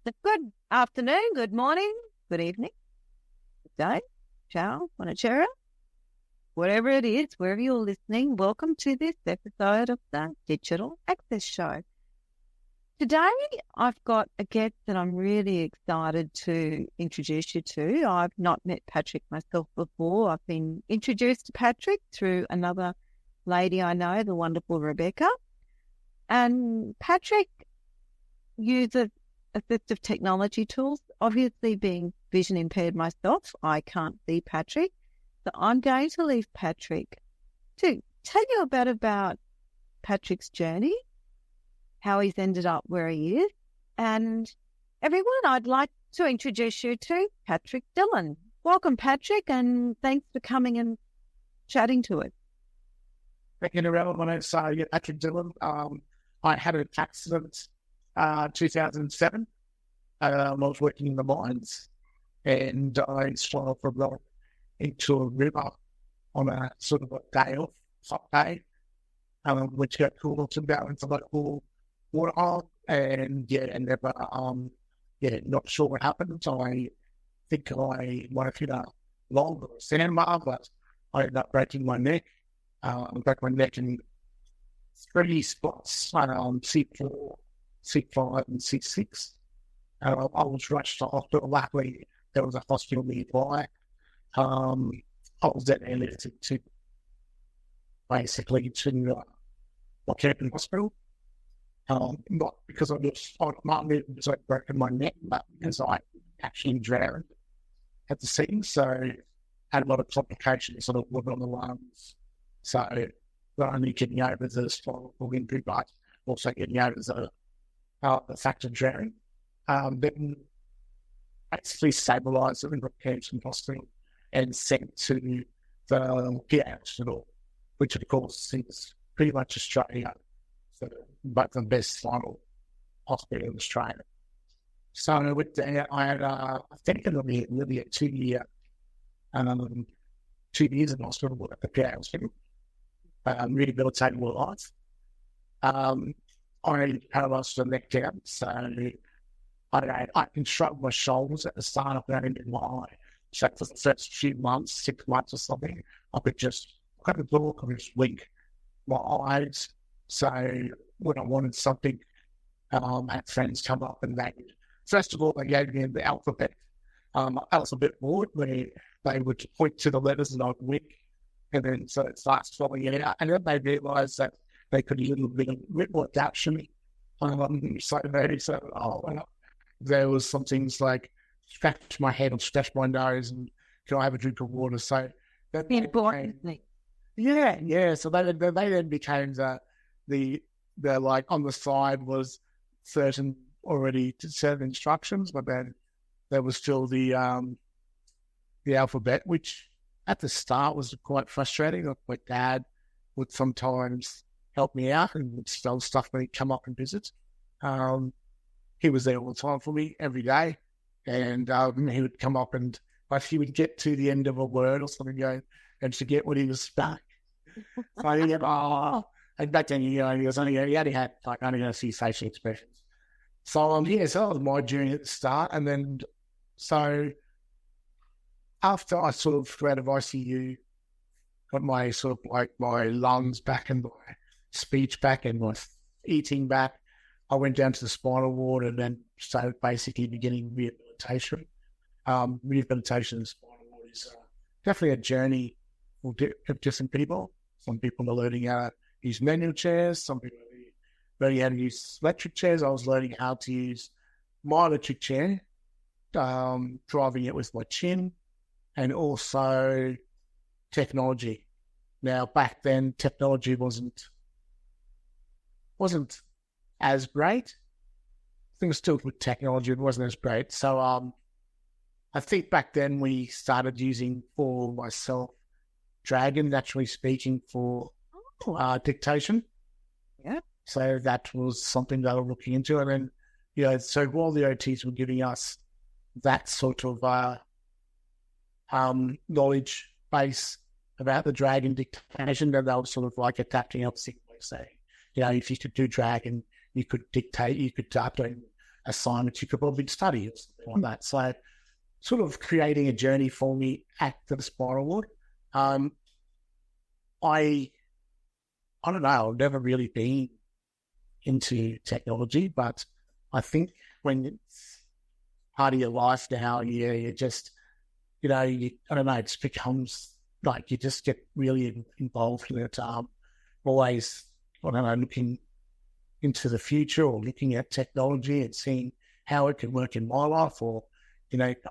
Good afternoon, good morning, good evening, good day, ciao, buonasera, whatever it is, wherever you're listening, welcome to this episode of the Digital Access Show. Today, I've got a guest that I'm really excited to introduce you to. I've not met Patrick myself before. I've been introduced to Patrick through another lady I know, the wonderful Rebecca. And Patrick uses assistive technology tools. Obviously, being vision impaired myself, I can't see Patrick. So I'm going to leave Patrick to tell you about Patrick's journey, how he's ended up where he is. And everyone, I'd like to introduce you to Patrick Dillon. Welcome, Patrick, and thanks for coming and chatting to us. Thank you, Narelle. My name's Patrick Dillon. I had an accident 2007. I was working in the mines and I swam from rock into a river on a sort of a day off, hot day, which got cool to go into like cool water and never, not sure what happened. So I think I might have hit a log or a sandbar, but I ended up breaking my neck. Broke my neck in 3 spots, C4, C5 and C6. I was rushed to hospital. Luckily, there was a hospital nearby. I was then airlifted to Camping Hospital. Not because I broken my neck, but because I actually drowned at the scene. So had a lot of complications sort of on the lungs. So not only getting over the spinal injury, but also getting over the fact of drowning. Then basically stabilised in Campton Hospital and sent to the PA Hospital, which of course is pretty much Australia, so but the best spinal hospital in Australia. So with that, I had I think it'll be really a 2 year, 2 years in hospital at the PA Hospital. Rehabilitating my life. I paralysed the neck down, so I can shrug my shoulders at the start of that in my eye. So for the first few months, 6 months or something, I could just look and just wink my eyes. So when I wanted something, I had friends come up and first of all, they gave me the alphabet board where they would point to the letters and I'd wink. And then so it starts falling it out. And then they realised that they could a little bit more adaptation. There was some things like scratch my head or scratch my nose and can I have a drink of water? So that important thing. Yeah. So they then became the like on the side was certain instructions, but then there was still the alphabet, which at the start was quite frustrating. My dad would sometimes help me out and would spell stuff when he'd come up and visit. He was there all the time for me every day. And he would come up and like he would get to the end of a word or something and forget what he was stuck. So he'd go, and back then, he only had a few facial expressions. So so that was my journey at the start. And then so after I sort of got out of ICU, got my sort of like my lungs back and my speech back and my eating back, I went down to the spinal ward and then started basically beginning rehabilitation. Rehabilitation in the spinal ward is definitely a journey of different people. Some people are learning how to use manual chairs. Some people are learning how to use electric chairs. I was learning how to use my electric chair, driving it with my chin, and also technology. Now, back then, technology wasn't as great. Things still with technology, it wasn't as great. So I think back then we started using for myself Dragon, naturally speaking, for dictation. Yeah. So that was something that I was looking into. And then, so while the OTs were giving us that sort of knowledge base about the Dragon dictation, then they were sort of like adapting up, saying, if you could do Dragon, you could dictate, you could upload assignments you could probably study or something like that. So sort of creating a journey for me after the spinal ward. I don't know, I've never really been into technology, but I think when it's part of your life now, you just, I don't know, it just becomes like you just get really involved in it. Always, I don't know, looking into the future or looking at technology and seeing how it can work in my life. Or,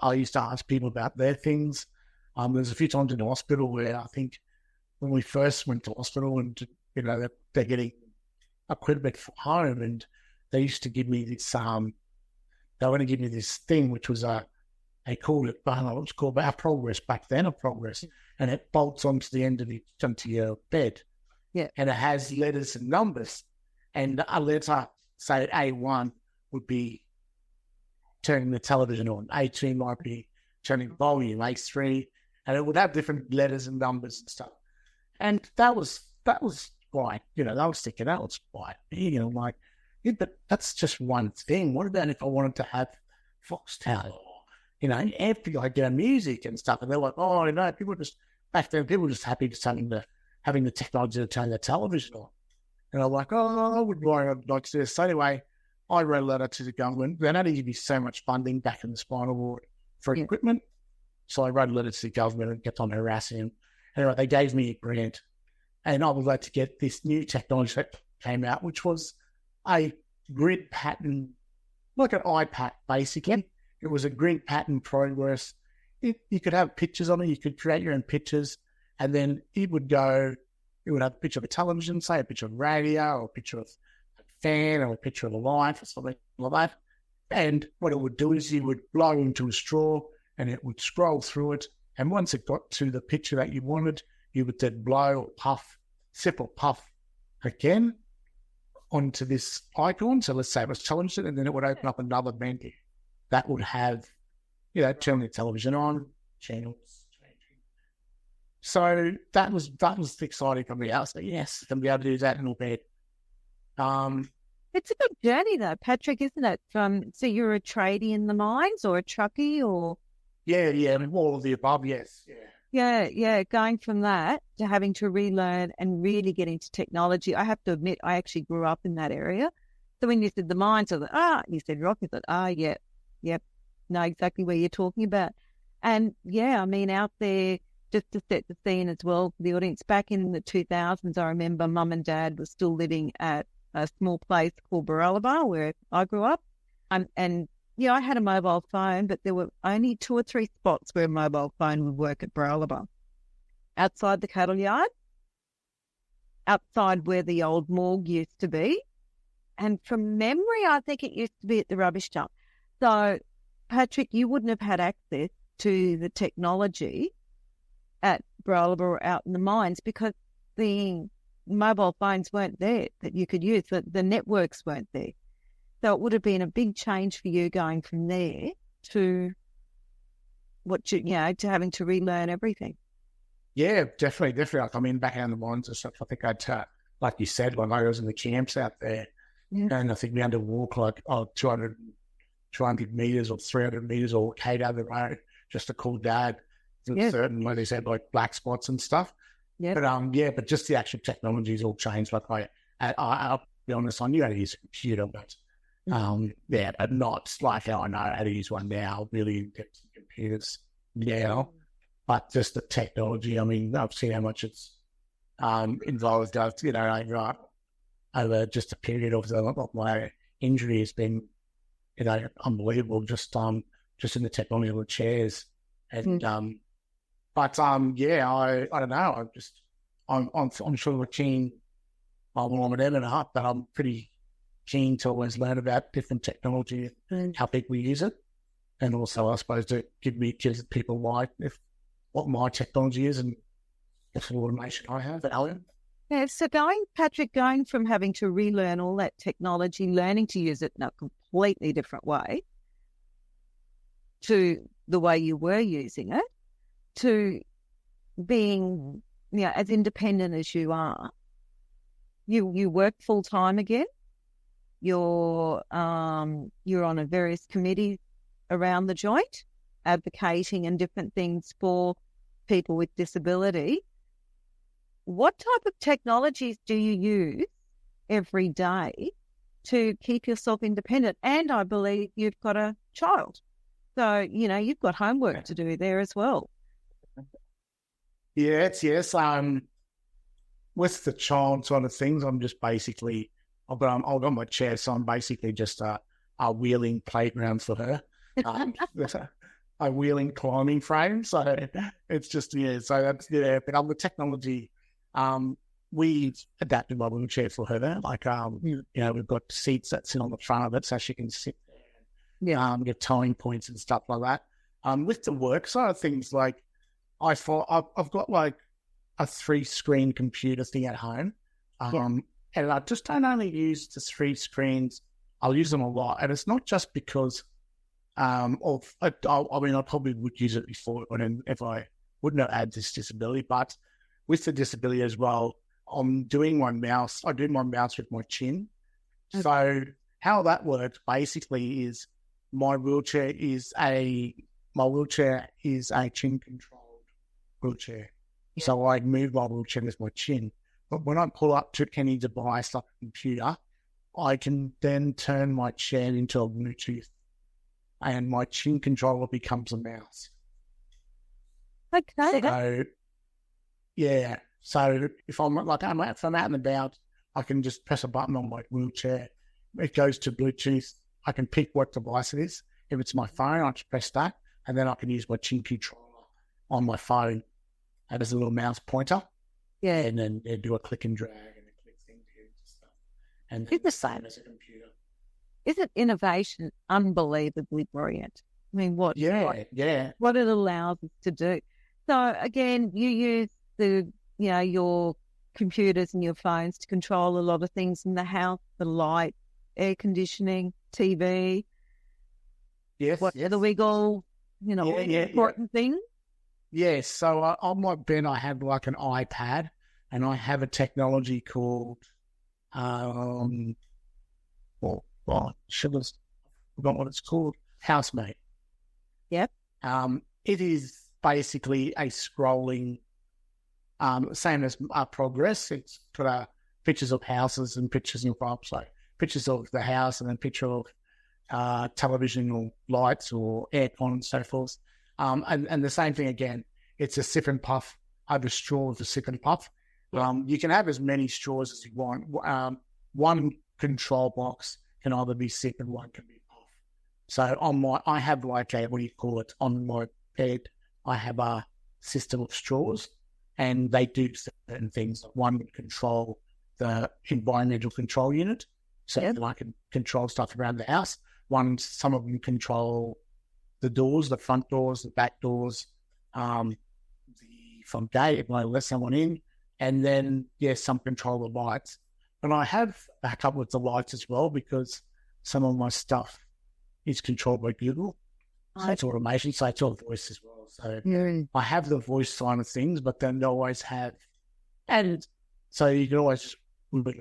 I used to ask people about their things. There's a few times in the hospital where I think when we first went to hospital and, they're getting equipment from home, and they used to give me this, they were going to give me this thing, which was they called it, it was called our progress back then, a progress, and it bolts onto the end of onto your bed. Yeah. And it has letters and numbers. And a letter, say A1, would be turning the television on. A2 might be turning volume, A3, and it would have different letters and numbers and stuff. And that was quite, I was thinking that was quite, but that's just one thing. What about if I wanted to have Foxtel or, amplified music and stuff? And they're like, oh, back then people were just happy just having the technology to turn the television on. And I'm like, oh, I would like to do this. So anyway, I wrote a letter to the government. They only give you so much funding back in the spinal ward for equipment. So I wrote a letter to the government and kept on harassing them. Anyway, they gave me a grant. And I was glad to get this new technology that came out, which was a grid pattern, like an iPad, basically. It was a grid pattern progress. You could have pictures on it. You could create your own pictures. And then it would have a picture of a television, say a picture of radio, or a picture of a fan, or a picture of a light, or something like that. And what it would do is you would blow into a straw, and it would scroll through it. And once it got to the picture that you wanted, you would then blow or puff, sip or puff again onto this icon. So let's say it was television, and then it would open up another menu that would have, turn the television on, channels changing. So that was exciting for me. I was like, yes, I'm going to be able to do that in a bed. It's a good journey though, Patrick, isn't it? So you're a tradie in the mines or a truckie or? Yeah, I mean, all of the above, yes. Yeah. Going from that to having to relearn and really get into technology. I have to admit, I actually grew up in that area. So when you said the mines, I thought, you said rock, I thought, yep, know exactly where you're talking about. And I mean, out there, just to set the scene as well for the audience, back in the 2000s, I remember Mum and Dad were still living at a small place called Baralaba, where I grew up. And I had a mobile phone, but there were only 2 or 3 spots where a mobile phone would work at Baralaba. Outside the cattle yard, outside where the old morgue used to be, and from memory, I think it used to be at the rubbish dump. So, Patrick, you wouldn't have had access to the technology at Baralaba or out in the mines because the mobile phones weren't there that you could use. The networks weren't there. So it would have been a big change for you going from there to to having to relearn everything. Yeah, definitely. Like, I mean, back out in the mines and stuff, I think like you said, when I was in the camps out there, and I think we had to walk like 200 meters or 300 meters or K down the road just to call Dad. Certain where they said like black spots and stuff. Yeah. But just the actual technology's all changed. Like I'll be honest, I knew how to use a computer, but but not like how I know how to use one now, really in-depth computers. Yeah. But just the technology, I mean, I've seen how much it's involved, over just a period of my injury has been, unbelievable, just in the technology of the chairs. And I don't know. I'm sure we're keen. I'm an M&A, but I'm pretty keen to always learn about different technology and how people use it, and also, I suppose, to give people what my technology is and what automation I have. Yeah. So going from having to relearn all that technology, learning to use it in a completely different way to the way you were using it, to being, as independent as you are, you work full time again? you're on a various committees around the joint, advocating and different things for people with disability. What type of technologies do you use every day to keep yourself independent? And I believe you've got a child. So, you've got homework to do there as well. Yes. With the child side of things, I'm just basically, I've got my chair, so I'm basically just a wheeling playground for her. A wheeling climbing frame. So it's just, so that's, but on the technology, we've adapted my wheelchair for her. Like, we've got seats that sit on the front of it so she can sit there. Get towing points and stuff like that. With the work side of things, like, I've got like a 3-screen computer thing at home. And I just don't only use the 3 screens. I'll use them a lot. And it's not just because I probably would use it before if I wouldn't have had this disability, but with the disability as well, I do my mouse with my chin. Okay. So how that works basically is my wheelchair is a chin controlled wheelchair. Yeah. So I move my wheelchair with my chin. But when I pull up to any device like a computer, I can then turn my chair into a Bluetooth and my chin controller becomes a mouse. Okay. So, yeah. So if I'm out and about, I can just press a button on my wheelchair. It goes to Bluetooth. I can pick what device it is. If it's my phone, I just press that, and then I can use my chin controller on my phone as a little mouse pointer. Yeah. And then do a click and drag and a click thing and stuff. And it's the same as a computer. Isn't innovation unbelievably brilliant? I mean, what it allows us to do. So again, you use your computers and your phones to control a lot of things in the house, the light, air conditioning, TV. Yes. The wiggle, important things. Yes. So on my bed, I have like an iPad, and I have a technology called, should have forgotten what it's called, Housemate. Yep. It is basically a scrolling, same as Progress. It's got pictures of houses and pictures of pictures of the house and then picture of television or lights or aircon and so forth. And the same thing again. It's a sip and puff. I have a straw with a sip and puff. You can have as many straws as you want. One control box can either be sip and one can be puff. So I have like on my bed, I have a system of straws, and they do certain things. One would control the environmental control unit, so I can control stuff around the house. Some of them control the doors, the front doors, the back doors, the front gate if I let someone in, and then some control the lights. And I have backup with the lights as well because some of my stuff is controlled by Google. So it's automation, so it's all voice as well. So I have the voice side of things, but then they always have, and so you can always just move it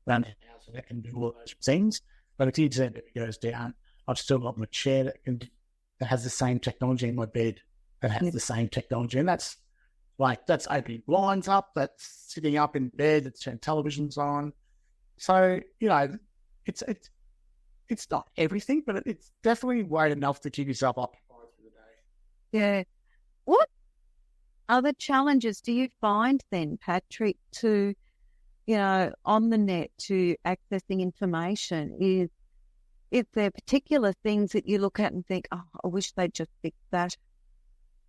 around the house and it can do all those things. But if the internet goes down, I've still got my chair that has the same technology in my bed that has the same technology, and that's opening blinds up, that's sitting up in bed, that's turning televisions on. So it's not everything, but it's definitely way enough to keep yourself occupied for the day. Yeah. What other challenges do you find then, Patrick, to, on the net, to accessing information? Is there particular things that you look at and think, oh, I wish they'd just fix that?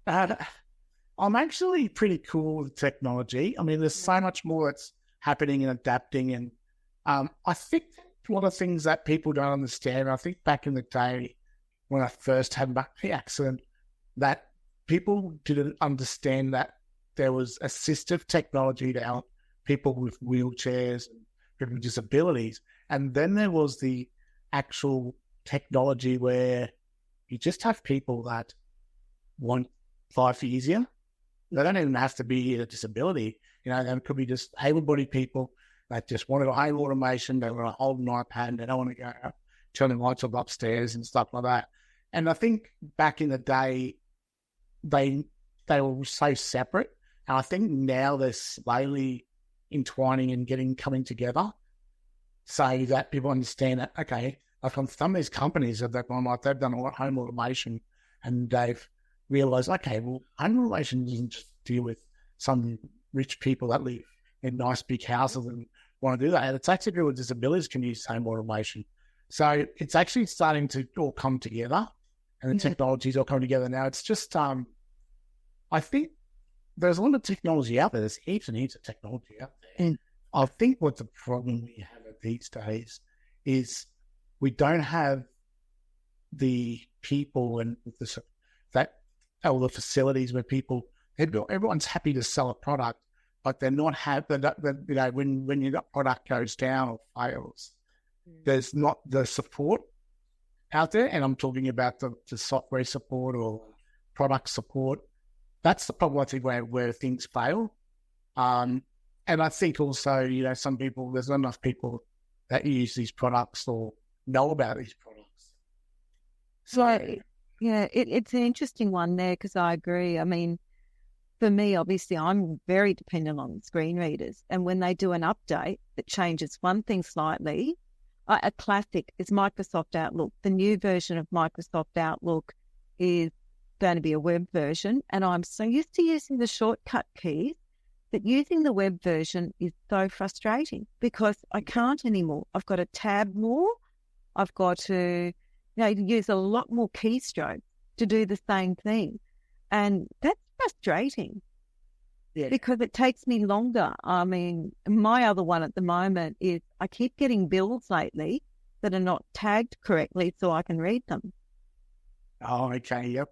I'm actually pretty cool with technology. I mean, there's so much more that's happening and adapting. And I think a lot of things that people don't understand. I think back in the day when I first had the accident, that people didn't understand that there was assistive technology to help people with wheelchairs and people with disabilities. And then there was the actual technology where you just have people that want life easier. They don't even have to be a disability. They could be just able-bodied people They just want to home automation. They want to hold an iPad. And they don't want to go turning lights up upstairs and stuff like that. And I think back in the day, they were so separate. And I think now they're slowly entwining and coming together so that people understand that, okay, like on some of these companies that they've gone like they've done a lot of home automation and they've realized, okay, well, home automation doesn't just deal with some rich people that live in nice big houses and want to do that. And it's actually people with disabilities can use home automation. So it's actually starting to all come together and the technologies all come together now. It's just, I think there's a lot of technology out there. There's heaps and heaps of technology out there. Mm. I think what the problem we have these days is we don't have the people and all the facilities where everyone's happy to sell a product, but they're not when your product goes down or fails, there's not the support out there. And I'm talking about the software support or product support. That's the problem, I think, where things fail. And I think also, some people, there's not enough people that use these products or know about these products. So, yeah, it's an interesting one there because I agree. I mean, for me, obviously, I'm very dependent on screen readers. And when they do an update that changes one thing slightly, a classic is Microsoft Outlook. The new version of Microsoft Outlook is going to be a web version. And I'm so used to using the shortcut keys that using the web version is so frustrating because I can't anymore. I've got to tab more. I've got to use a lot more keystrokes to do the same thing. And that's frustrating because it takes me longer. I mean, my other one at the moment is I keep getting bills lately that are not tagged correctly so I can read them. Oh, okay. Yep.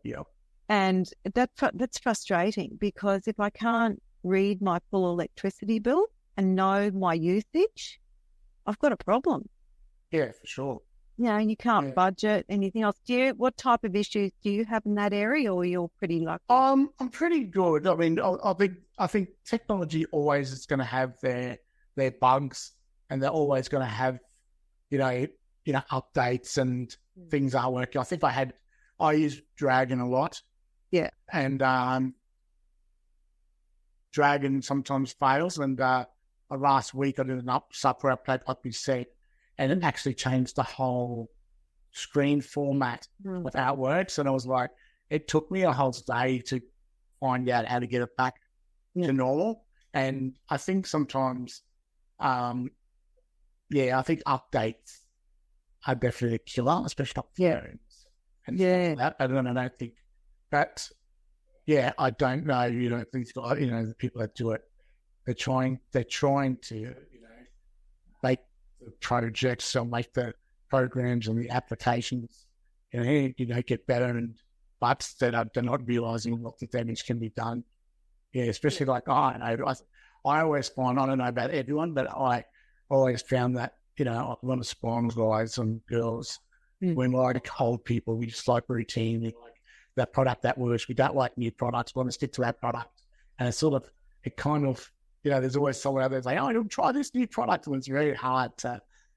And that's frustrating because if I can't read my full electricity bill and know my usage, I've got a problem. Yeah, for sure. And you can't budget anything else. What type of issues do you have in that area, or you're pretty lucky? I'm pretty good. I mean, I think technology always is going to have their bugs, and they're always going to have, updates and things aren't working. I think I use Dragon a lot. Yeah. And Dragon sometimes fails. And last week I did an software update, like we said, and it actually changed the whole screen format without words. And I was like, it took me a whole day to find out how to get it back to normal. And I think sometimes, I think updates are definitely a killer, especially on phones. And that. I don't think that. Yeah, I don't know. These guys, the people that do it, they're trying to, make the projects or make the programs and the applications, get better. But they're not realizing what the damage can be done. Yeah, especially I always find, I don't know about everyone, but I always found that, a lot of spawn guys and girls, we like old people, we just like routine, we like that product that works. We don't like new products. We want to stick to that product. And it's there's always someone out there saying, you'll try this new product. And it's very hard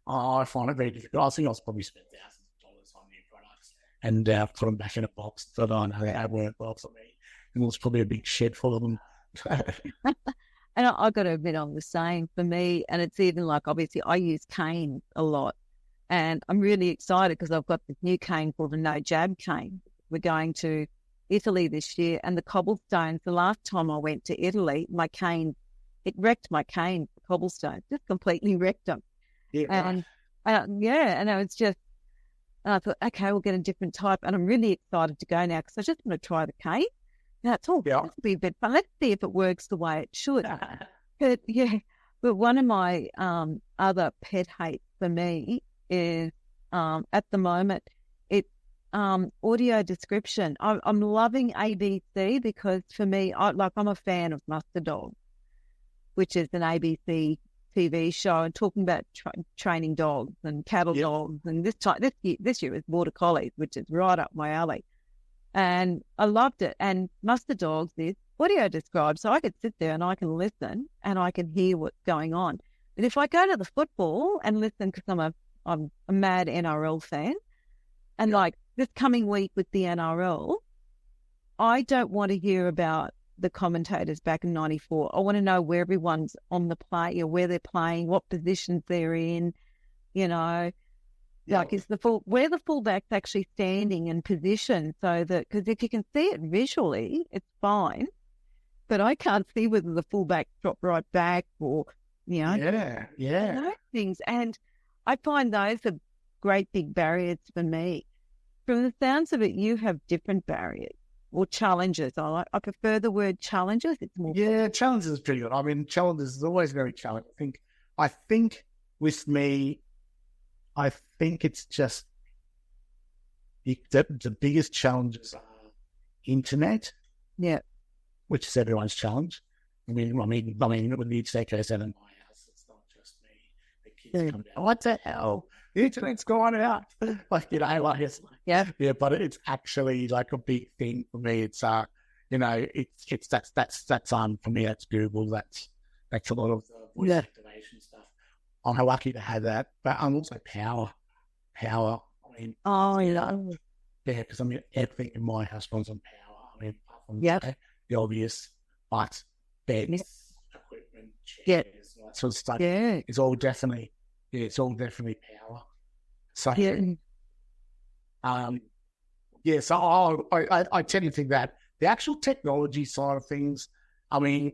I find it very difficult. I think I'll probably spend thousands of dollars on new products and put them back in a box. So I don't know how work well for me. And there's probably a big shed full of them. And I've got to admit, I'm the same for me. And it's even obviously, I use cane a lot. And I'm really excited because I've got this new cane called a no jab cane. We're going to Italy this year, and the cobblestones, the last time I went to Italy, it wrecked my cane, the cobblestones, just completely wrecked them. Yeah, and I was just, and I thought, okay, we'll get a different type. And I'm really excited to go now because I just want to try the cane. Now it's all, this will be a bit fun. Let's see if it works the way it should. But one of my other pet hates for me is at the moment, audio description. I'm loving ABC because for me, I'm a fan of Mustard Dog, which is an ABC TV show and talking about training dogs and cattle dogs. And this year was Border Collies, which is right up my alley. And I loved it. And Mustard Dogs is audio described, so I could sit there and I can listen and I can hear what's going on. But if I go to the football and listen, because I'm a mad NRL fan, and like this coming week with the NRL, I don't want to hear about the commentators back in '94. I want to know where everyone's on the play or where they're playing, what positions they're in, you know. Like, where the fullback's actually standing and position, so that, because if you can see it visually, it's fine. But I can't see whether the fullback dropped right back or, those things. And I find those are great big barriers for me. From the sounds of it, you have different barriers or challenges. I prefer the word challenges. It's more. Yeah, challenges is pretty good. I mean, challenges is always very challenging. I think with me, I think it's just the biggest challenges are internet. Yeah. Which is everyone's challenge. I mean, when the internet goes out in my house, it's not just me. The kids come down. What the hell? The internet's gone out. Like, yeah. But it's actually like a big thing for me. It's it's that's for me. That's Google. That's a lot of the voice activation stuff. I'm lucky to have that, but I'm also power. I mean, because I mean, everything in my house runs on power. I mean, apart from the obvious, but beds, equipment, chairs, all that sort of stuff. Yeah, it's all definitely power. So, So I tend to think that the actual technology side of things, I mean,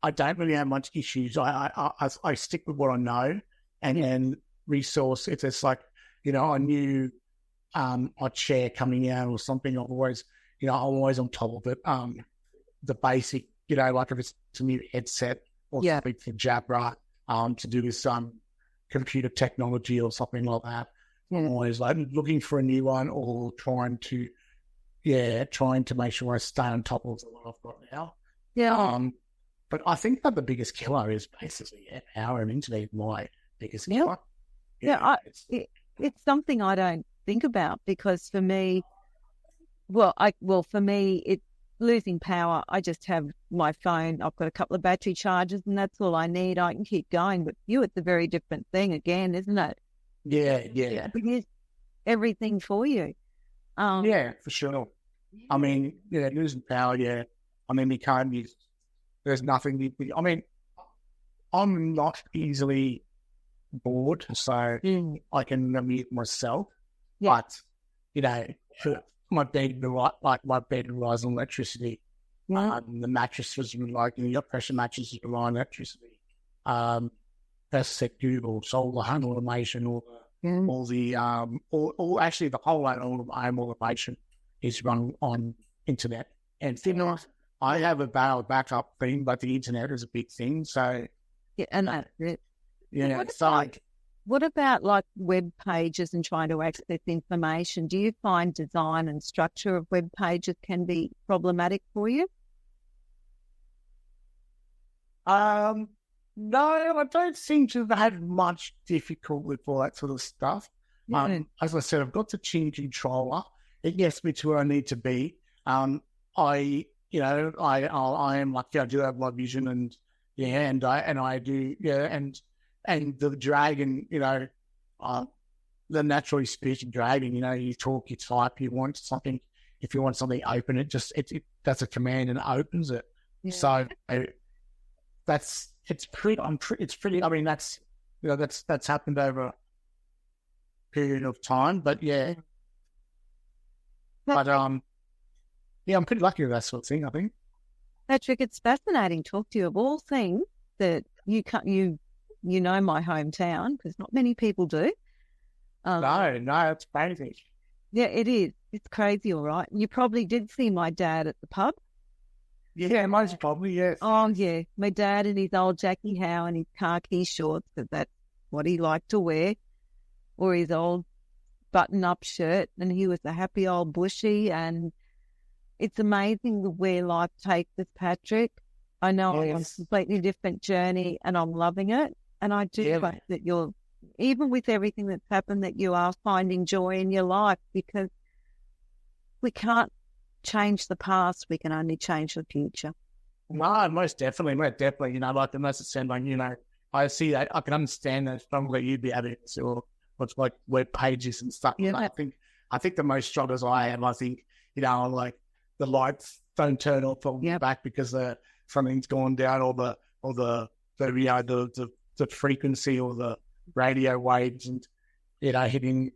I don't really have much issues. I stick with what I know, and then resource. If it's like, a new a chair coming out or something, I'm always on top of it. The basic, like if it's a new headset or something for Jabra, to do with some computer technology or something like that. I'm always like looking for a new one or trying to make sure I stay on top of what I've got now. Yeah. But I think that the biggest killer is basically power and internet. My biggest killer. It's something I don't think about, because for me, for me, it's losing power. I just have my phone. I've got a couple of battery chargers, and that's all I need. I can keep going. But it's a very different thing again, isn't it? Yeah. It is everything for you. For sure. I mean, losing power. Yeah. I mean, we can't use. There's nothing. I mean, I'm not easily bored, so I can amuse myself. Yeah. But my bed relies on electricity. The mattresses your pressure mattresses rely on electricity. That's set Google, so all the home automation, actually the whole home automation is run on internet. And I have a backup thing, but the internet is a big thing. So what about like web pages and trying to access information? Do you find design and structure of web pages can be problematic for you? No, I don't seem to have much difficulty with all that sort of stuff. As I said, I've got the chin controller. It gets me to where I need to be. I am lucky. I do have my vision, and I do, and the dragon, the naturally speaking dragon, you talk, you type, you want something. If you want something open, it that's a command and it opens it. Yeah. So it's pretty. I mean, that's happened over a period of time, but I'm pretty lucky with that sort of thing, I think. Patrick, it's fascinating to talk to you of all things that you my hometown, because not many people do. No, it's crazy. Yeah, it is. It's crazy, all right. You probably did see my dad at the pub. Yeah, most probably, yes. Oh, yeah. My dad in his old Jackie Howe and his khaki shorts, because that's what he liked to wear, or his old button-up shirt, and he was a happy old bushy, and it's amazing where life takes us, Patrick. I know I'm on a completely different journey, and I'm loving it. And I do hope that you're, even with everything that's happened, that you are finding joy in your life, because we can't change the past. We can only change the future. No, most definitely. Like the most it sounds like, I see that. I can understand that probably you'd be adding to what's like web pages and stuff. Yeah. I think the most struggles I have, I think, like the lights don't turn off on the back because something's gone down, or the frequency or the radio waves, and hitting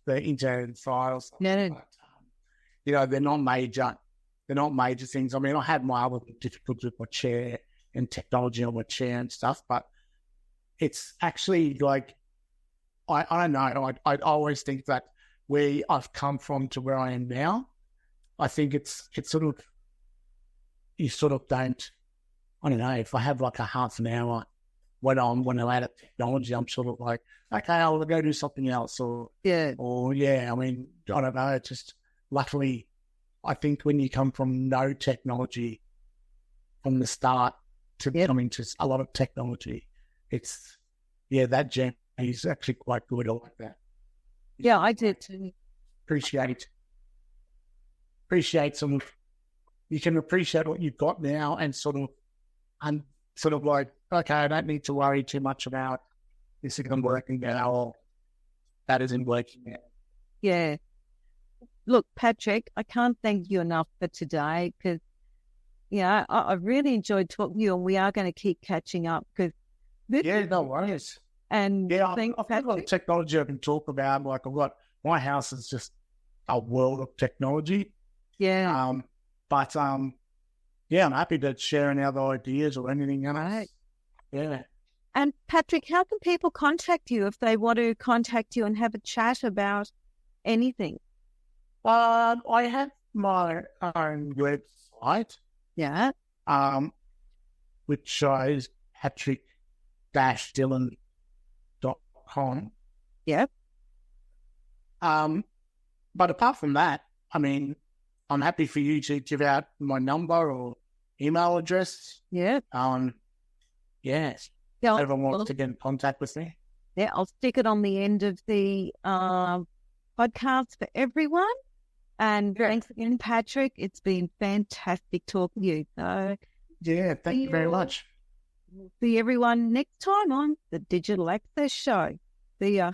the internet files. No. But, they're not major. They're not major things. I mean, I had my other difficulties with my chair and technology on my chair and stuff, but it's actually like, I don't know. I always think that where I've come from to where I am now, I think it's sort of, you sort of don't, I don't know, if I have like a half an hour when I'm out of technology, I'm sort of like, okay, I'll go do something else, I mean, I don't know, just luckily, I think when you come from no technology from the start to coming to a lot of technology, it's, that journey is actually quite good. I like that. Yeah, I did too. Appreciate some of, you can appreciate what you've got now and sort of like, okay, I don't need to worry too much about this isn't working now or that isn't working now. Yeah. Look, Patrick, I can't thank you enough for today because, I really enjoyed talking to you, and we are going to keep catching up because no worries. And I've got a lot of technology I can talk about. Like my house is just a world of technology. Yeah. I'm happy to share any other ideas or anything. Right. Yeah. And Patrick, how can people contact you if they want to contact you and have a chat about anything? I have my own website. Yeah. Which is patrick-dillon.com. Yep. But apart from that, I mean, I'm happy for you to give out my number or email address. Yeah. Yes. Yeah. Everyone wants to get in contact with me. Yeah, I'll stick it on the end of the podcast for everyone. And thanks again, Patrick. It's been fantastic talking to you. So, thank you very much. We'll see everyone next time on the Digital Access Show. See ya.